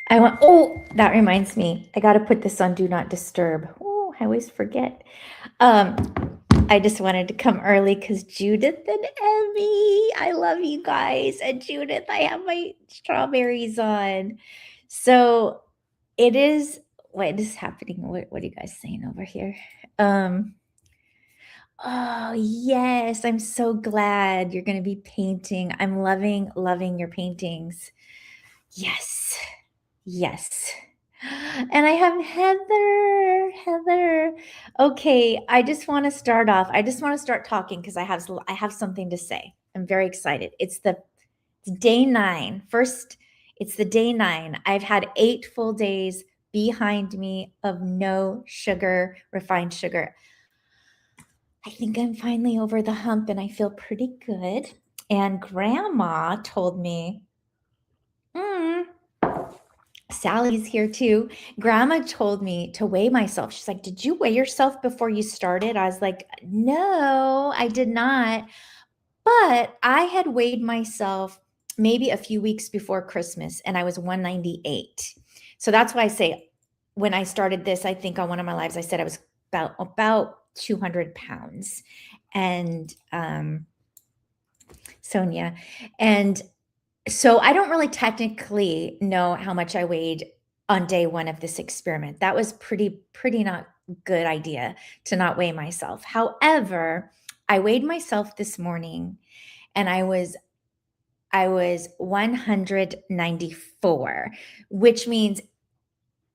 That reminds me. I got to put this on Do Not Disturb. Oh, I always forget. Um, I just wanted to come early because Judith and Emmy, I love you guys. And Judith, I have my strawberries on. So it is, what is happening? What are you guys saying over here? Um, oh, yes, I'm so glad you're going to be painting. I'm loving your paintings. Yes. Yes. And I have Heather. Heather. Okay, I just want to start off. I just want to start talking because I have something to say. I'm very excited. It's day 9. First, it's the day 9. I've had 8 full days behind me of no sugar, refined sugar. I think I'm finally over the hump and I feel pretty good. And grandma told me, Sally's here too. Grandma told me to weigh myself. She's like, "Did you weigh yourself before you started?" I was like, "No, I did not." But I had weighed myself maybe a few weeks before Christmas and I was 198. So that's why I say when I started this, I think on one of my lives, I said I was about 200 pounds. And Sonia. And so I don't really technically know how much I weighed on day 1 of this experiment. That was pretty not good idea to not weigh myself. However, I weighed myself this morning and I was 194, which means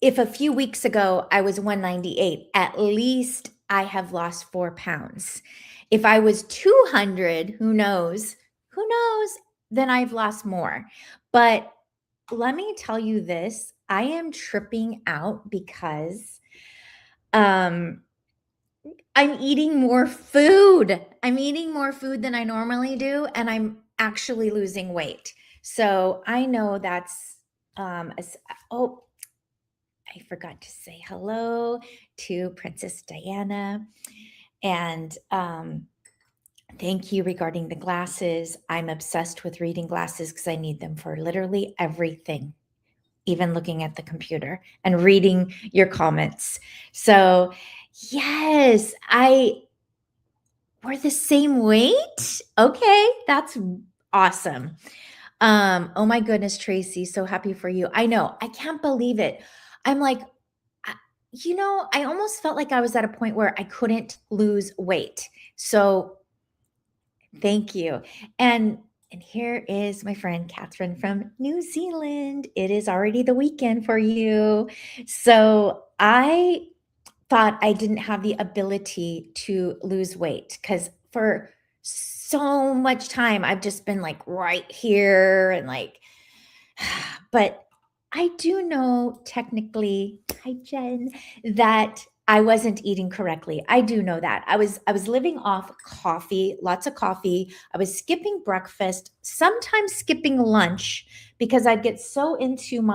if a few weeks ago I was 198, at least I have lost 4 pounds. If I was 200, who knows? Who knows? Then I've lost more. But let me tell you this, I am tripping out because I'm eating more food. I'm eating more food than I normally do, and I'm actually losing weight. So I know that's oh, I forgot to say hello to Princess Diana. And thank you regarding the glasses. I'm obsessed with reading glasses because I need them for literally everything, even looking at the computer and reading your comments. So, yes, we're the same weight. Okay, that's awesome. Oh my goodness, Tracy, so happy for you. I know, I can't believe it. I'm like, I almost felt like I was at a point where I couldn't lose weight. So thank you. And here is my friend Catherine from New Zealand. It is already the weekend for you. So I thought I didn't have the ability to lose weight because for so much time I've just been like right here and like, but I do know technically, hi Jen, that I wasn't eating correctly. I do know that. I was living off coffee, lots of coffee. I was skipping breakfast, sometimes skipping lunch because I'd get so into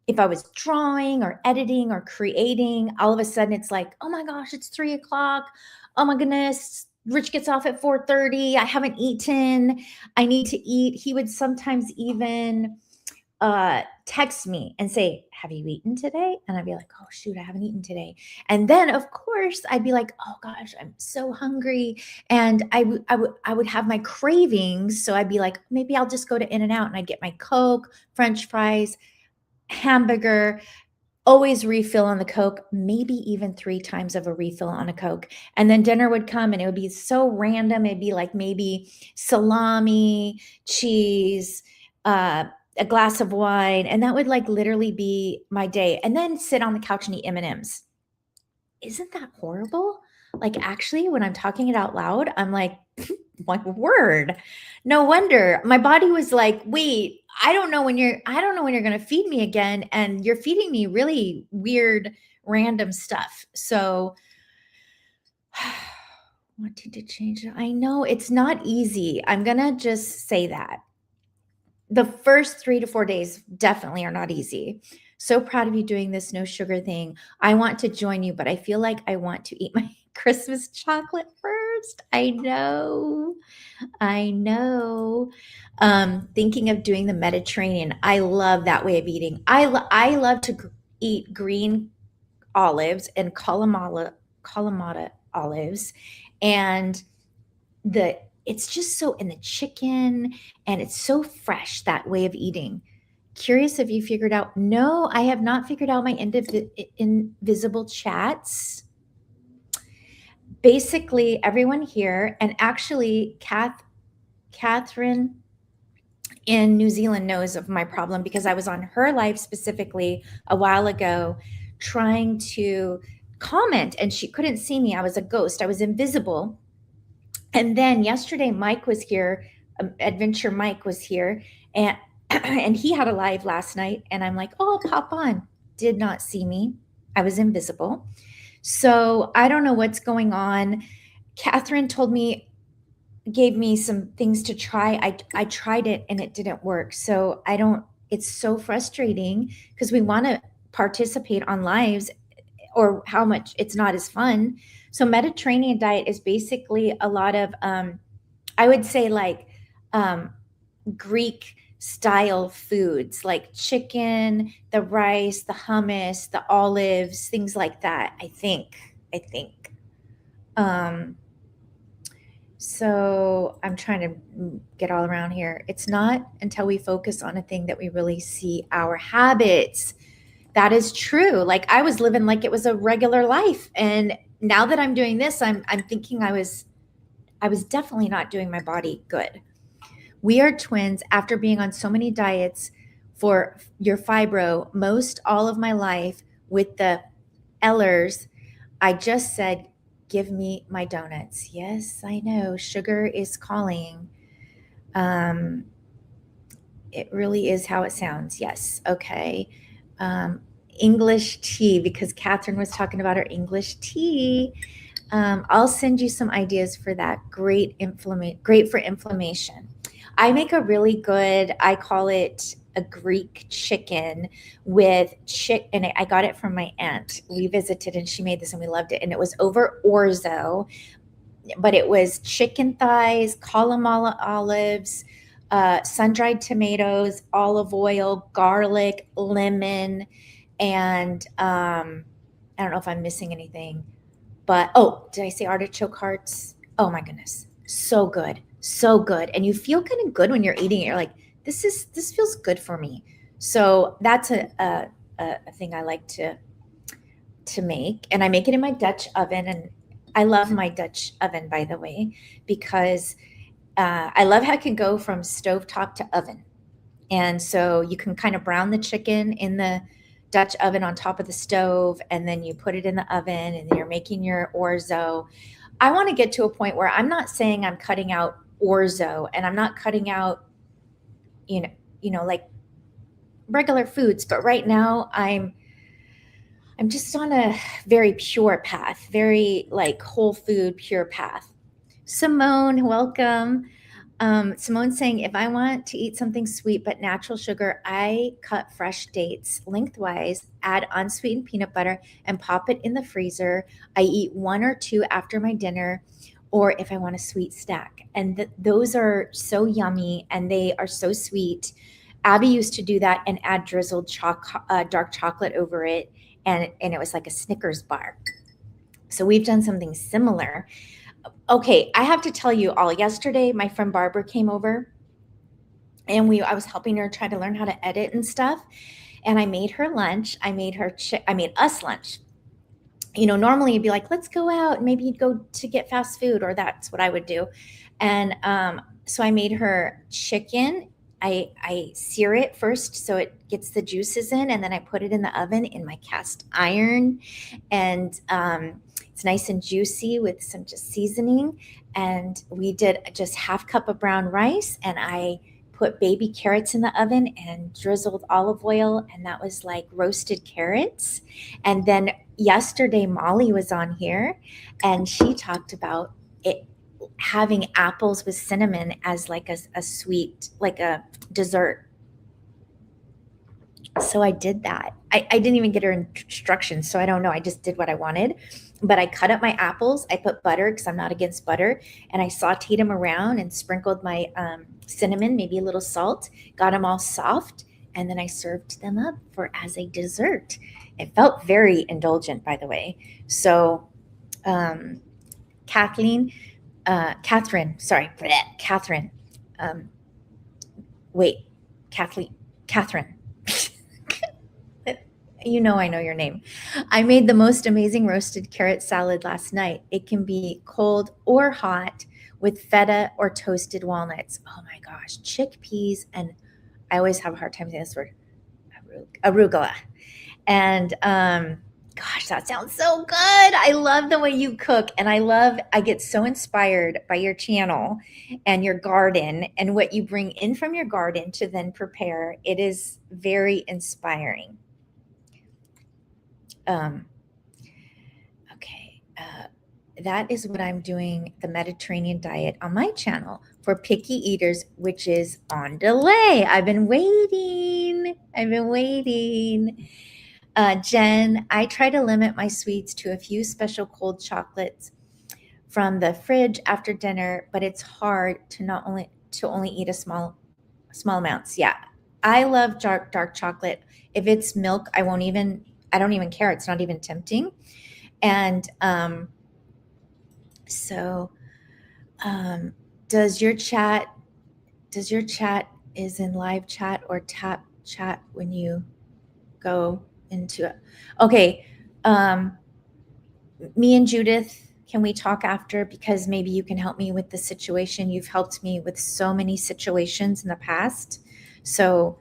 if I was drawing or editing or creating, all of a sudden it's like, oh my gosh, it's 3 o'clock. Oh my goodness. Rich gets off at 4:30. I haven't eaten. I need to eat. He would sometimes even text me and say, "Have you eaten today?" And I'd be like, "Oh, shoot, I haven't eaten today." And then, of course, I'd be like, "Oh gosh, I'm so hungry." And I would have my cravings. So I'd be like, maybe I'll just go to In-N-Out and I'd get my Coke, French fries, hamburger, always refill on the Coke, maybe even 3 times of a refill on a Coke. And then dinner would come and it would be so random. It'd be like maybe salami, cheese, a glass of wine, and that would like literally be my day. And then sit on the couch and eat M&Ms. Isn't that horrible? Like actually, when I'm talking it out loud, I'm like, my word. No wonder my body was like, wait, I don't know when you're going to feed me again. And you're feeding me really weird, random stuff. So wanting to change it. I know it's not easy. I'm going to just say that. The first 3 to 4 days definitely are not easy. So proud of you doing this no sugar thing. I want to join you, but I feel like I want to eat my Christmas chocolate first. worst. I know. I know. Thinking of doing the Mediterranean. I love that way of eating. I love to eat green olives and Kalamata olives, and the it's just so in the chicken, and it's so fresh, that way of eating. Curious if you figured out. No, I have not figured out my invisible chats. Basically, everyone here, and actually, Catherine in New Zealand knows of my problem because I was on her live specifically a while ago trying to comment, and she couldn't see me. I was a ghost, I was invisible. And then yesterday, Mike was here, Adventure Mike was here, and and he had a live last night, and I'm like, oh, I'll pop on. Did not see me. I was invisible. So I don't know what's going on. Catherine gave me some things to try. I tried it and it didn't work. So it's so frustrating because we want to participate on lives, or how much it's not as fun. So Mediterranean diet is basically a lot of, I would say, like Greek style foods, like chicken, the rice, the hummus, the olives, things like that. I think. So I'm trying to get all around here. It's not until we focus on a thing that we really see our habits. That is true. Like, I was living like it was a regular life, and now that I'm doing this, I'm thinking I was definitely not doing my body good. We are twins after being on so many diets for your fibro most all of my life with the Ellers. I just said, give me my donuts. Yes, I know. Sugar is calling. It really is how it sounds. Yes. Okay. English tea, because Catherine was talking about her English tea. I'll send you some ideas for that. Great for inflammation. I make a really good, I call it a Greek chicken with and I got it from my aunt. We visited and she made this and we loved it. And it was over orzo, but it was chicken thighs, Kalamata olives, sun-dried tomatoes, olive oil, garlic, lemon, and I don't know if I'm missing anything. But, oh, did I say artichoke hearts? Oh my goodness. So good. So good. And you feel kind of good when you're eating it. You're like, this feels good for me. So that's a thing I like to make. And I make it in my Dutch oven. And I love my Dutch oven, by the way, because I love how it can go from stovetop to oven. And so you can kind of brown the chicken in the Dutch oven on top of the stove, and then you put it in the oven, and you're making your orzo. I want to get to a point where I'm not saying I'm cutting out orzo, and I'm not cutting out, like regular foods, but right now I'm just on a very pure path, very like whole food pure path. Simone, welcome. Simone's saying, if I want to eat something sweet but natural sugar, I cut fresh dates lengthwise, add unsweetened peanut butter, and pop it in the freezer. I eat 1 or 2 after my dinner, or if I want a sweet snack. And those are so yummy, and they are so sweet. Abby used to do that and add drizzled dark chocolate over it, and it was like a Snickers bar. So we've done something similar. Okay, I have to tell you all, yesterday my friend Barbara came over, and I was helping her try to learn how to edit and stuff, and I made her lunch. I made us lunch. Normally you'd be like, let's go out, and maybe you'd go to get fast food, or that's what I would do. And so I made her chicken. I sear it first so it gets the juices in, and then I put it in the oven in my cast iron, and it's nice and juicy with some just seasoning. And we did just 1/2 cup of brown rice, and I put baby carrots in the oven and drizzled olive oil, and that was like roasted carrots. And then yesterday Molly was on here, and she talked about it, having apples with cinnamon as like a sweet, like a dessert. So I did that. I didn't even get her instructions, so I don't know. I just did what I wanted. But I cut up my apples. I put butter because I'm not against butter, and I sauteed them around and sprinkled my cinnamon, maybe a little salt. Got them all soft, and then I served them up for as a dessert. It felt very indulgent, by the way. So, um, Kathleen, Catherine, sorry, bleh, Catherine. Um, wait, Kathleen, Catherine. You know I know your name. I made the most amazing roasted carrot salad last night. It can be cold or hot with feta or toasted walnuts. Oh my gosh, chickpeas and I always have a hard time saying this word, arugula. And gosh, that sounds so good. I love the way you cook, and I get so inspired by your channel and your garden and what you bring in from your garden to then prepare. It is very inspiring. Um, okay. That is what I'm doing the Mediterranean diet on my channel for picky eaters, which is on delay. I've been waiting. Jen, I try to limit my sweets to a few special cold chocolates from the fridge after dinner, but it's hard to only eat a small amounts. Yeah. I love dark chocolate. If it's milk, I don't even care. It's not even tempting. And so um, does your chat is in live chat or tap chat when you go into it? Okay. Me and Judith, can we talk after? Because maybe you can help me with the situation. You've helped me with so many situations in the past. So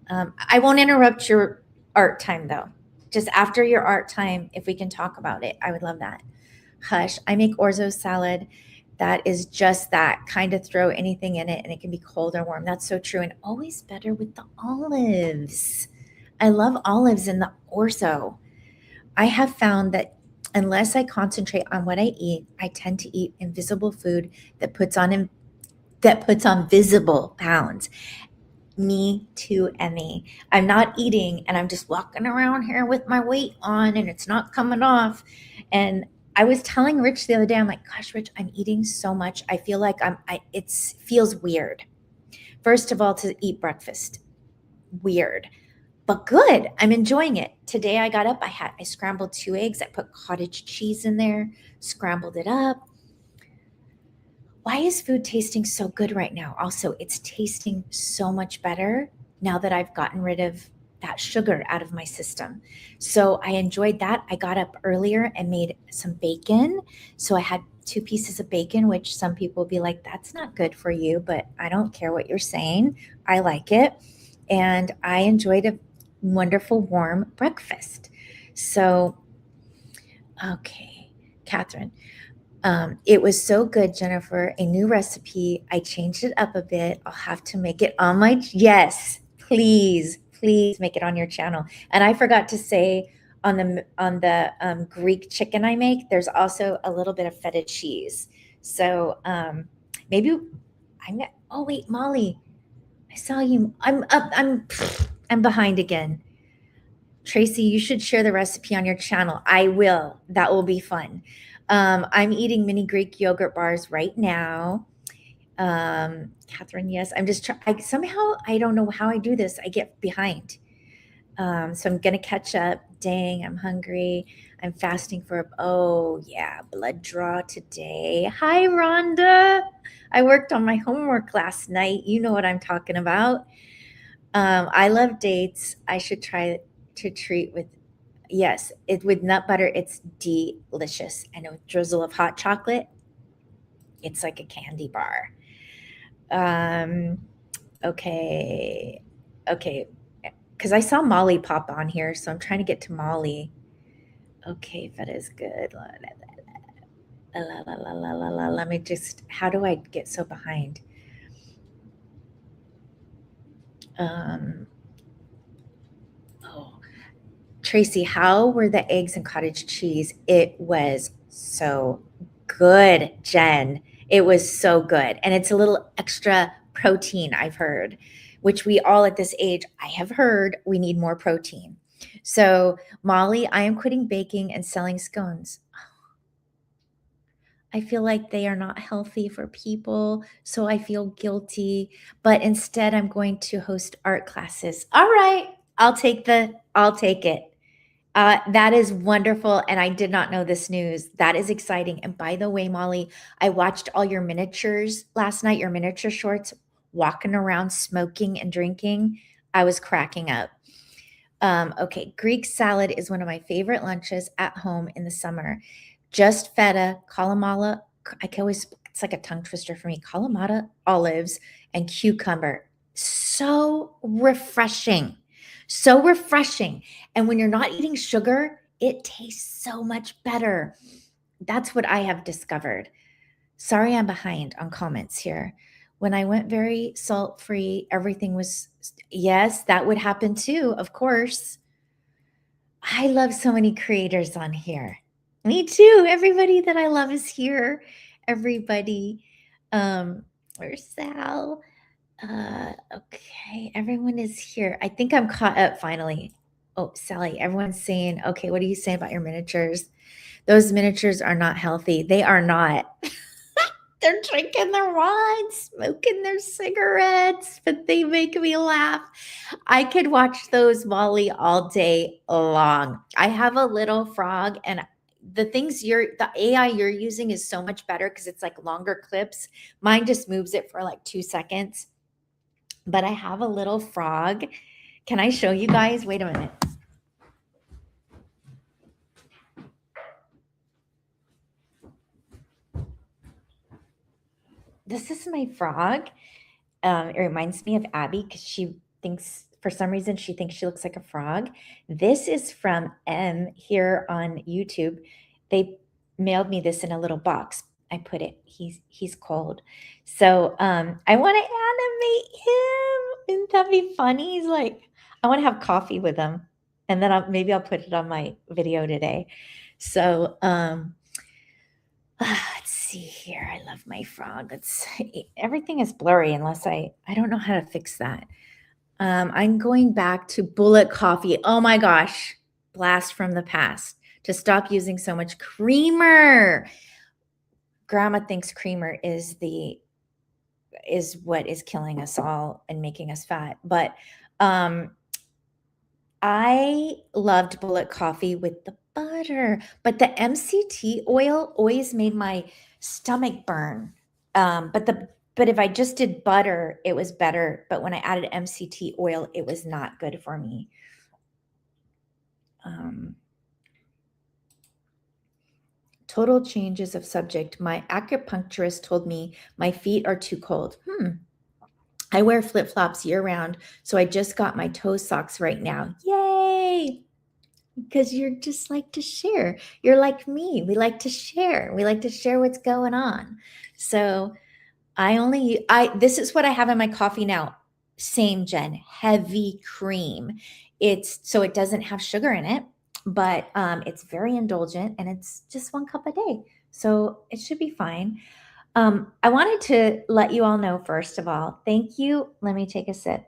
I won't interrupt your art time though. Just after your art time, if we can talk about it, I would love that. Hush, I make orzo salad. That is just that. Kind of throw anything in it and it can be cold or warm. That's so true. And always better with the olives. I love olives in the orzo. I have found that unless I concentrate on what I eat, I tend to eat invisible food that puts on visible pounds. Me too, Emmy. I'm not eating and I'm just walking around here with my weight on and it's not coming off. And I was telling Rich the other day, I'm like, gosh, Rich, I'm eating so much. I feel like it feels weird. First of all, to eat breakfast, weird, but good. I'm enjoying it. Today I got up, I scrambled 2 eggs. I put cottage cheese in there, scrambled it up. Why is food tasting so good right now? Also, it's tasting so much better now that I've gotten rid of that sugar out of my system. So I enjoyed that. I got up earlier and made some bacon. So I had 2 pieces of bacon, which some people will be like, that's not good for you, but I don't care what you're saying. I like it. And I enjoyed a wonderful warm breakfast. So, okay, Catherine. It was so good, Jennifer. A new recipe. I changed it up a bit. I'll have to make it on my, yes, please make it on your channel. And I forgot to say on the Greek chicken I make, there's also a little bit of feta cheese. So maybe oh wait, Molly, I saw you. I'm up. I'm behind again. Tracy, you should share the recipe on your channel. I will. That will be fun. I'm eating mini Greek yogurt bars right now. Catherine, yes, I'm just trying. Somehow, I don't know how I do this. I get behind. So I'm going to catch up. Dang, I'm hungry. I'm fasting for, oh, yeah, blood draw today. Hi, Rhonda. I worked on my homework last night. You know what I'm talking about. I love dates. I should try to treat with, yes, it with nut butter. It's delicious. And a drizzle of hot chocolate. It's like a candy bar. Um, okay. Okay. Because I saw Molly pop on here, so I'm trying to get to Molly. Okay, feta is good. Let me just, how do I get so behind? Oh, Tracy, how were the eggs and cottage cheese? It was so good, Jen. It was so good. And it's a little extra protein, I've heard. which we all at this age, I have heard, we need more protein. So, Molly, I am quitting baking and selling scones. I feel like they are not healthy for people, so I feel guilty, but instead I'm going to host art classes. All right, I'll take it. That is wonderful, and I did not know this news. That is exciting. And by the way, Molly, I watched all your miniatures last night, your miniature shorts, walking around smoking and drinking. I was cracking up. Okay, Greek salad is one of my favorite lunches at home in the summer. Just feta, kalamata. I can always, it's like a tongue twister for me. Kalamata, olives, and cucumber. So refreshing. So refreshing. And when you're not eating sugar, it tastes so much better. That's what I have discovered. Sorry, I'm behind on comments here. When I went very salt free, everything was, yes, that would happen too, of course. I love so many creators on here. Me too. Everybody that I love is here. Everybody. Where's Sal? Okay, everyone is here. I think I'm caught up finally. Oh, Sally, everyone's saying, okay, what are you saying about your miniatures? Those miniatures are not healthy. They are not. They're drinking their wine, smoking their cigarettes, but they make me laugh. I could watch those, Molly, all day long. I have a little frog, and the AI you're using is so much better because it's like longer clips. Mine just moves it for like 2 seconds. But I have a little frog. Can I show you guys? Wait a minute. This is my frog. It reminds me of Abby because she thinks, for some reason, she thinks she looks like a frog. This is from M here on YouTube. They mailed me this in a little box. I put it. He's cold. So I want to animate him. Wouldn't that be funny? He's like, I want to have coffee with him, and then maybe I'll put it on my video today. So let's see here. I love my frog. Everything is blurry unless I don't know how to fix that. I'm going back to bullet coffee. Oh my gosh. Blast from the past. To stop using so much creamer. Grandma thinks creamer is what is killing us all and making us fat. But I loved bullet coffee with the butter, but the MCT oil always made my stomach burn. But if I just did butter, it was better. But when I added MCT oil, it was not good for me. Total changes of subject. My acupuncturist told me my feet are too cold. I wear flip-flops year-round, so I just got my toe socks right now. Yay! Because you're just like to share. You're like me. We like to share. We like to share what's going on. So this is what I have in my coffee now. Same, Jen, heavy cream. So it doesn't have sugar in it, but it's very indulgent and it's just 1 cup a day. So it should be fine. I wanted to let you all know, first of all, thank you. Let me take a sip.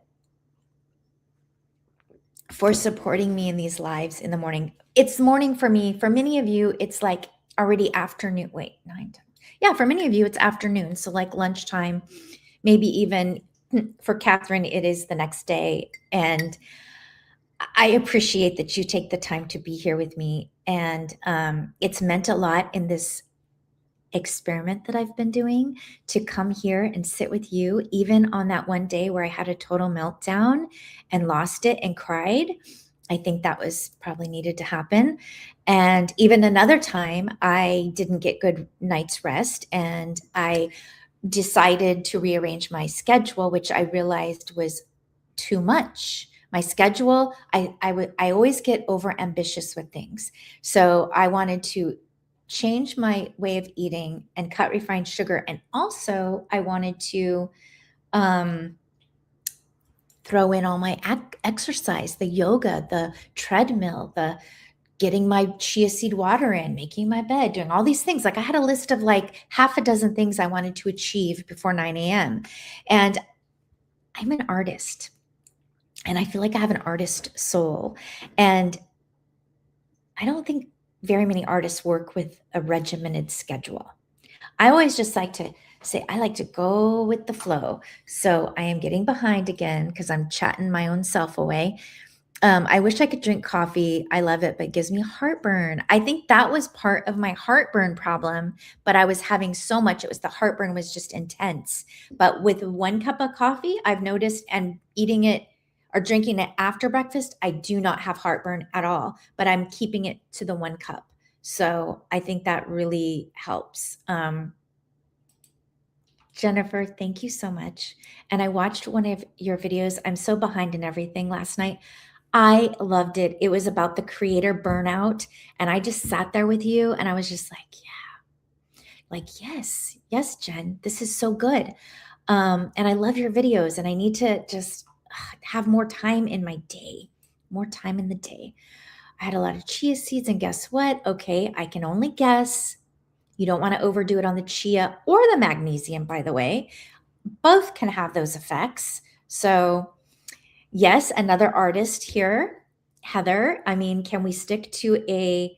For supporting me in these lives in the morning. It's morning for me. For many of you, it's like already afternoon. Wait, 9, 10. Yeah, for many of you, it's afternoon. So like lunchtime, maybe even for Catherine, it is the next day. And I appreciate that you take the time to be here with me. And it's meant a lot in this experiment that I've been doing to come here and sit with you, even on that one day where I had a total meltdown and lost it and cried. I think that was probably needed to happen. And even another time, I didn't get good night's rest and I decided to rearrange my schedule, which I realized was too much. My schedule, I always get over ambitious with things. So I wanted to change my way of eating and cut refined sugar. And also I wanted to throw in all my exercise, the yoga, the treadmill, the getting my chia seed water in, making my bed, doing all these things. Like I had a list of like half a dozen things I wanted to achieve before 9 a.m. And I'm an artist and I feel like I have an artist soul. And I don't think very many artists work with a regimented schedule. I always just like to say, I like to go with the flow. So I am getting behind again because I'm chatting my own self away. I wish I could drink coffee. I love it, but it gives me heartburn. I think that was part of my heartburn problem, but I was having so much. It was the heartburn was just intense. But with 1 cup of coffee, I've noticed and eating it or drinking it after breakfast, I do not have heartburn at all, but I'm keeping it to the 1 cup. So I think that really helps. Jennifer, thank you so much. And I watched one of your videos. I'm so behind in everything last night. I loved it. It was about the creator burnout. And I just sat there with you and I was just like, yes, yes, Jen, this is so good. And I love your videos and I need to just have more time in my day, more time in the day. I had a lot of chia seeds and guess what? Okay, I can only guess. You don't want to overdo it on the chia or the magnesium, by the way. Both can have those effects. So, yes, another artist here, Heather. I mean, can we stick to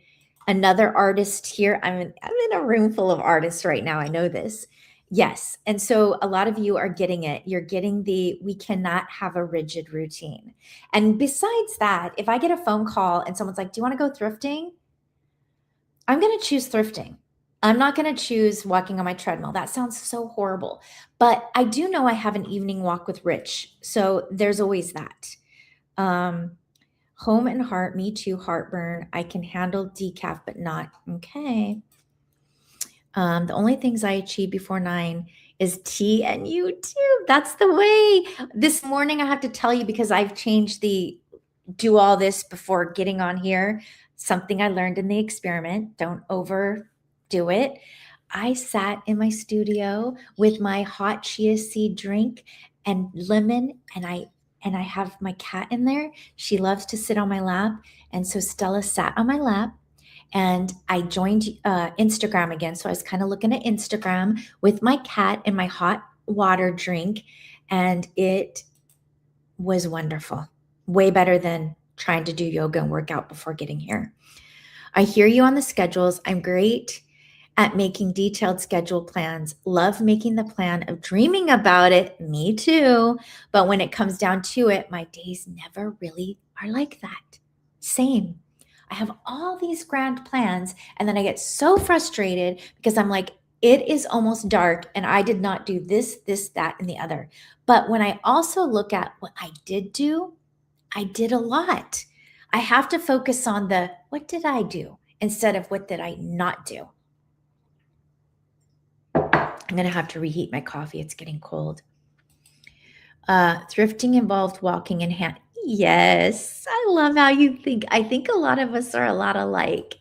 another artist here? I'm in a room full of artists right now. I know this. Yes. And so a lot of you are getting it. You're getting we cannot have a rigid routine. And besides that, if I get a phone call and someone's like, "Do you want to go thrifting?" I'm going to choose thrifting. I'm not going to choose walking on my treadmill. That sounds so horrible. But I do know I have an evening walk with Rich. So there's always that. Um, home and heart, me too, heartburn. I can handle decaf, but not. Okay. The only things I achieve before 9 is tea and YouTube. That's the way. This morning, I have to tell you because I've changed do all this before getting on here. Something I learned in the experiment. Don't overdo it. I sat in my studio with my hot chia seed drink and lemon, and I have my cat in there. She loves to sit on my lap, and so Stella sat on my lap. And I joined Instagram again. So I was kind of looking at Instagram with my cat and my hot water drink. And it was wonderful. Way better than trying to do yoga and work out before getting here. I hear you on the schedules. I'm great at making detailed schedule plans. Love making the plan of dreaming about it. Me too. But when it comes down to it, my days never really are like that. Same. I have all these grand plans and then I get so frustrated because I'm like, it is almost dark and I did not do this, that, and the other. But when I also look at what I did do, I did a lot. I have to focus on what did I do instead of what did I not do. I'm going to have to reheat my coffee. It's getting cold. Thrifting involved walking in hand. Yes, I love how you think. I think a lot of us are a lot alike.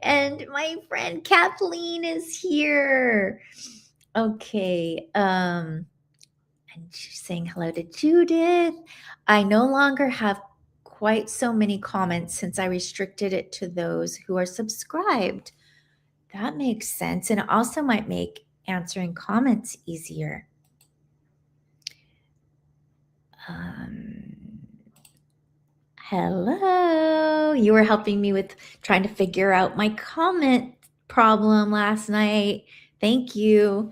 And my friend Kathleen is here. Okay. And she's saying hello to Judith. I no longer have quite so many comments since I restricted it to those who are subscribed. That makes sense. And it also might make answering comments easier. Hello. You were helping me with trying to figure out my comment problem last night. Thank you.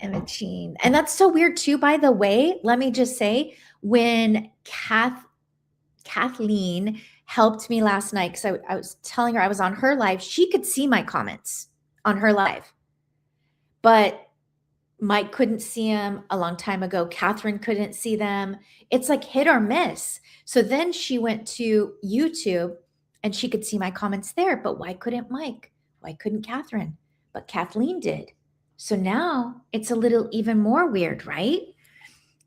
Imogene. And that's so weird too, by the way. Let me just say, when Kathleen helped me last night, because I was telling her I was on her live, she could see my comments on her live. But Mike couldn't see them a long time ago. Catherine couldn't see them. It's like hit or miss. So then she went to YouTube and she could see my comments there. But why couldn't Mike? Why couldn't Catherine? But Kathleen did. So now it's a little even more weird, right?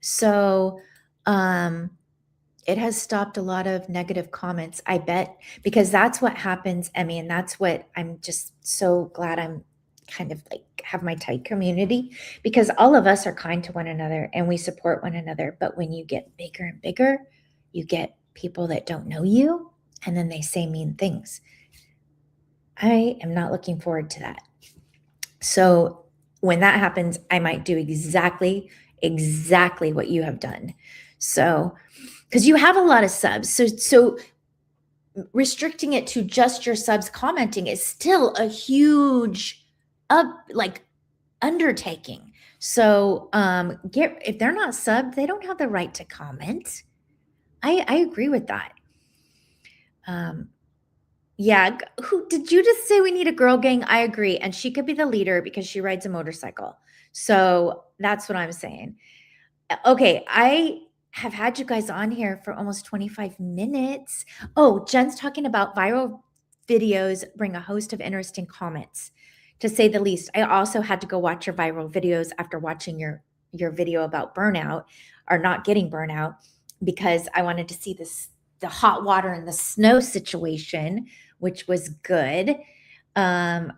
So it has stopped a lot of negative comments, I bet, because that's what happens, Emmy. And that's what I'm just so glad I'm kind of like have my tight community, because all of us are kind to one another and we support one another. But when you get bigger and bigger, you get people that don't know you and then they say mean things. I am not looking forward to that. So when that happens, I might do exactly exactly what you have done. So, because you have a lot of subs. So restricting it to just your subs commenting is still a huge undertaking. So if they're not subbed, they don't have the right to comment. I agree with that. Yeah, who did you just say we need a girl gang? I agree, and she could be the leader because she rides a motorcycle. So that's what I'm saying. Okay, I have had you guys on here for almost 25 minutes. Oh, Jen's talking about viral videos bring a host of interesting comments, to say the least. I also had to go watch your viral videos after watching your video about burnout or not getting burnout, because I wanted to see the hot water and the snow situation, which was good and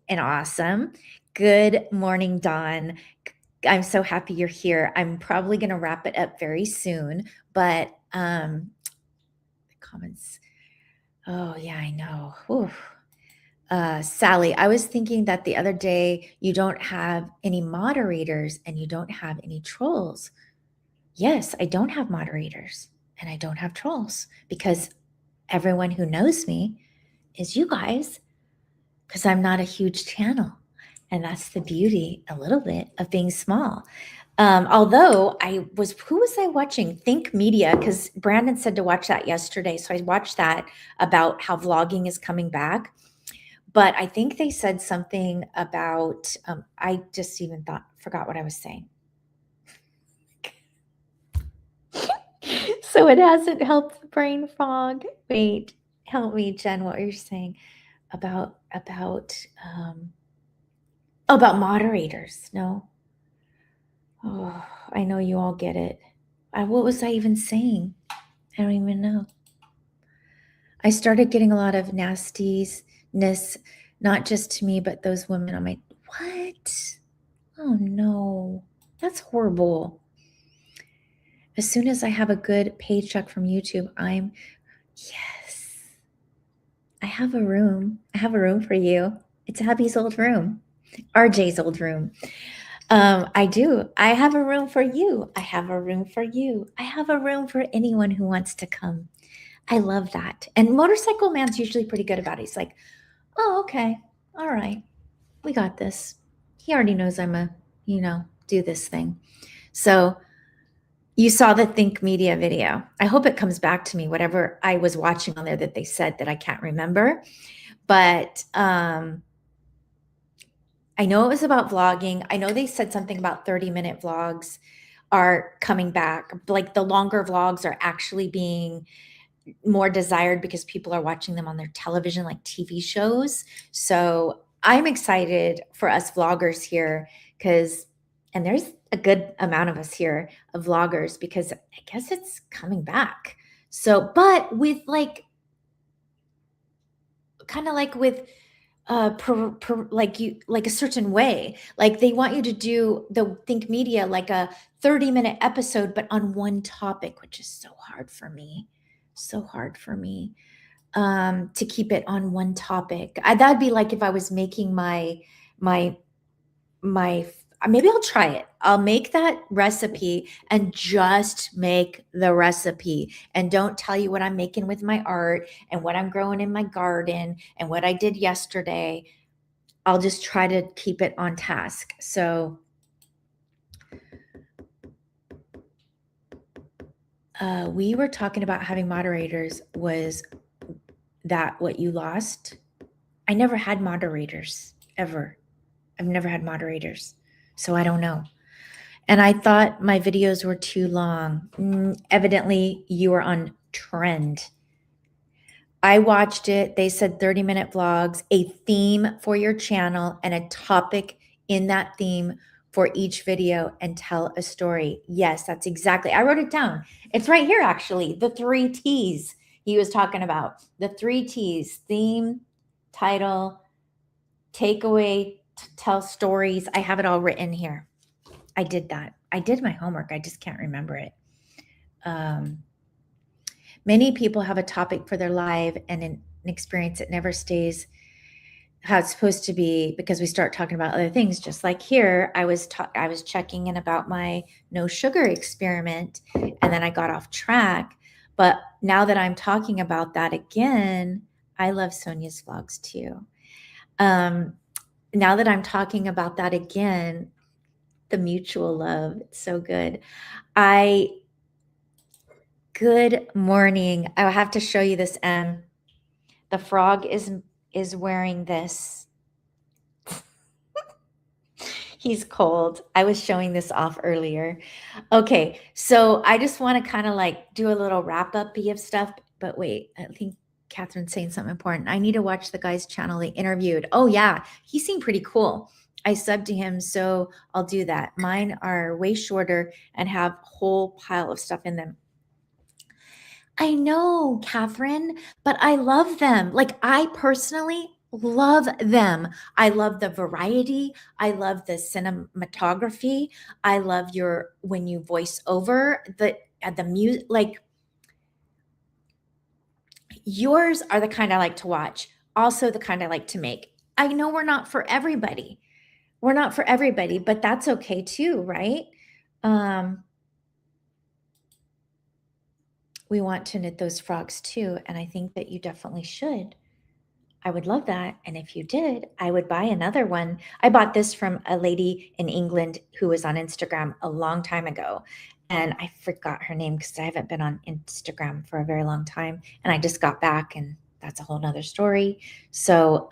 awesome. Good morning, Dawn. I'm so happy you're here. I'm probably going to wrap it up very soon, but comments. Oh yeah, I know. Sally, I was thinking that the other day you don't have any moderators and you don't have any trolls. Yes, I don't have moderators and I don't have trolls because everyone who knows me is you guys, because I'm not a huge channel. And that's the beauty a little bit of being small. Although who was I watching? Think Media, because Brandon said to watch that yesterday. So I watched that about how vlogging is coming back. But I think they said something about, I just even forgot what I was saying. So it hasn't helped the brain fog. Wait, help me, Jen, what you're saying about moderators. No. Oh, I know you all get it. What was I even saying? I don't even know. I started getting a lot of nastiness, not just to me, but those women. I'm like, what? Oh no, that's horrible. As soon as I have a good paycheck from YouTube, yes, I have a room. I have a room for you. It's Abby's old room, RJ's old room. I do. I have a room for you. I have a room for you. I have a room for anyone who wants to come. I love that. And Motorcycle Man's usually pretty good about it. He's like, oh, okay. All right. We got this. He already knows I'm do this thing. So you saw the Think Media video. I hope it comes back to me, whatever I was watching on there that they said that I can't remember. But I know it was about vlogging. I know they said something about 30-minute vlogs are coming back. Like the longer vlogs are actually being more desired because people are watching them on their television, like TV shows. So I'm excited for us vloggers here and there's a good amount of us here of vloggers, because I guess it's coming back. So, but with like like a certain way, like they want you to do the Think Media like a 30-minute episode, but on one topic, which is so hard for me to keep it on one topic. That'd be like if I was making my maybe I'll try it. I'll make that recipe and just make the recipe and don't tell you what I'm making with my art and what I'm growing in my garden and what I did yesterday. I'll just try to keep it on task. So we were talking about having moderators. Was that what you lost? I never had moderators ever. I've never had moderators, so I don't know. And I thought my videos were too long. Evidently, you were on trend. I watched it. They said 30-minute vlogs, a theme for your channel, and a topic in that theme for each video, and tell a story. Yes, that's exactly. I wrote it down. It's right here, actually. The 3 T's he was talking about. The 3 T's: theme, title, takeaway, tell stories. I have it all written here. I did that. I did my homework. I just can't remember it. Many people have a topic for their life and an experience that never stays how it's supposed to be, because we start talking about other things. Just like here, I was checking in about my no sugar experiment, and then I got off track. But now that I'm talking about that again, I love Sonia's vlogs too. Now that I'm talking about that again, the mutual love, it's so good. Good morning. I have to show you this. The frog is wearing this. He's cold. I was showing this off earlier. Okay, so I just want to kind of like do a little wrap up of stuff. But wait, I think Catherine's saying something important. I need to watch the guy's channel they interviewed. Oh yeah, he seemed pretty cool. I subbed to him, so I'll do that. Mine are way shorter and have a whole pile of stuff in them. I know, Catherine, but I love them. Like, I personally love them. I love the variety. I love the cinematography. I love your when you voice over the music. Like, yours are the kind I like to watch. Also, the kind I like to make. I know we're not for everybody. We're not for everybody, but that's okay too, right? We want to knit those frogs too, and I think that you definitely should. I would love that, and if you did, I would buy another one. I bought this from a lady in England who was on Instagram a long time ago, and I forgot her name because I haven't been on Instagram for a very long time, and I just got back, and that's a whole nother story. So,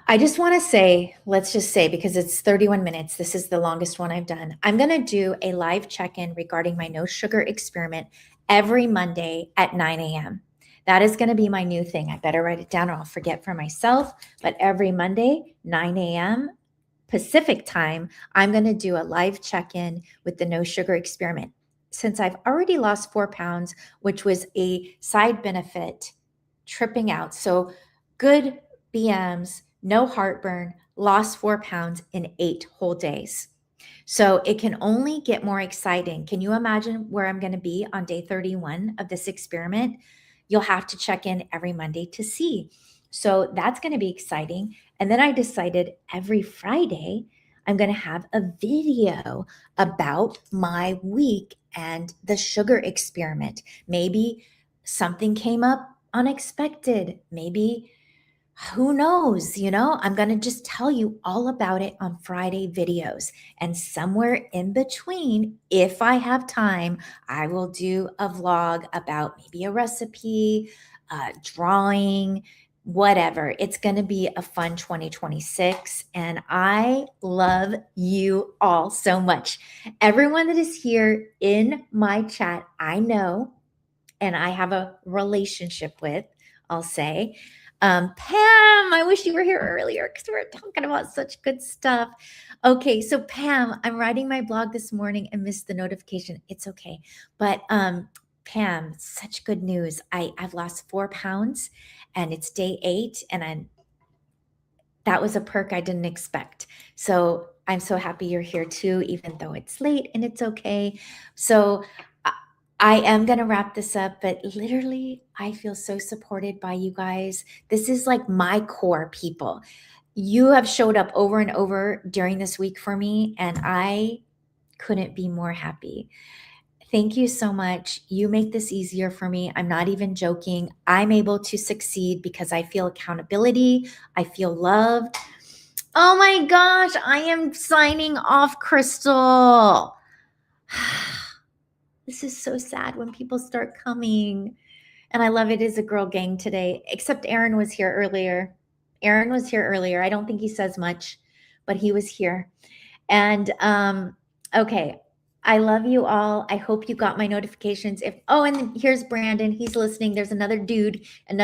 I just want to say, let's just say, because it's 31 minutes, this is the longest one I've done. I'm going to do a live check in regarding my no sugar experiment every Monday at 9 a.m. That is going to be my new thing. I better write it down or I'll forget for myself. But every Monday, 9 a.m. Pacific time, I'm going to do a live check in with the no sugar experiment. Since I've already lost 4 pounds, which was a side benefit, tripping out. So good BMs, no heartburn, lost 4 pounds in 8 whole days. So it can only get more exciting. Can you imagine where I'm going to be on day 31 of this experiment? You'll have to check in every Monday to see. So that's going to be exciting. And then I decided every Friday, I'm going to have a video about my week and the sugar experiment. Maybe something came up unexpected. Maybe who knows, I'm going to just tell you all about it on Friday videos. And somewhere in between, if I have time, I will do a vlog about maybe a recipe, drawing, whatever. It's going to be a fun 2026. And I love you all so much. Everyone that is here in my chat, I know, and I have a relationship with, I'll say. Pam, I wish you were here earlier because we were talking about such good stuff. Okay, so Pam, I'm writing my blog this morning and missed the notification. It's okay. But Pam, such good news. I've lost 4 pounds and it's day 8 and that was a perk I didn't expect. So I'm so happy you're here too, even though it's late and it's okay. So I am going to wrap this up, but literally, I feel so supported by you guys. This is like my core people. You have showed up over and over during this week for me, and I couldn't be more happy. Thank you so much. You make this easier for me. I'm not even joking. I'm able to succeed because I feel accountability, I feel loved. Oh my gosh, I am signing off, Crystal. This is so sad when people start coming. And I love it is a girl gang today, except Aaron was here earlier. Aaron was here earlier. I don't think he says much, but he was here. And okay, I love you all. I hope you got my notifications. And here's Brandon. He's listening. There's another dude in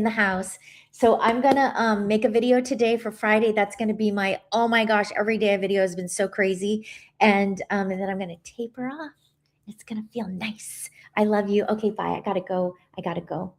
the house. So I'm gonna make a video today for Friday. That's gonna be my, oh my gosh, every day a video has been so crazy. And then I'm gonna taper off. It's gonna feel nice. I love you. Okay, bye. I gotta go.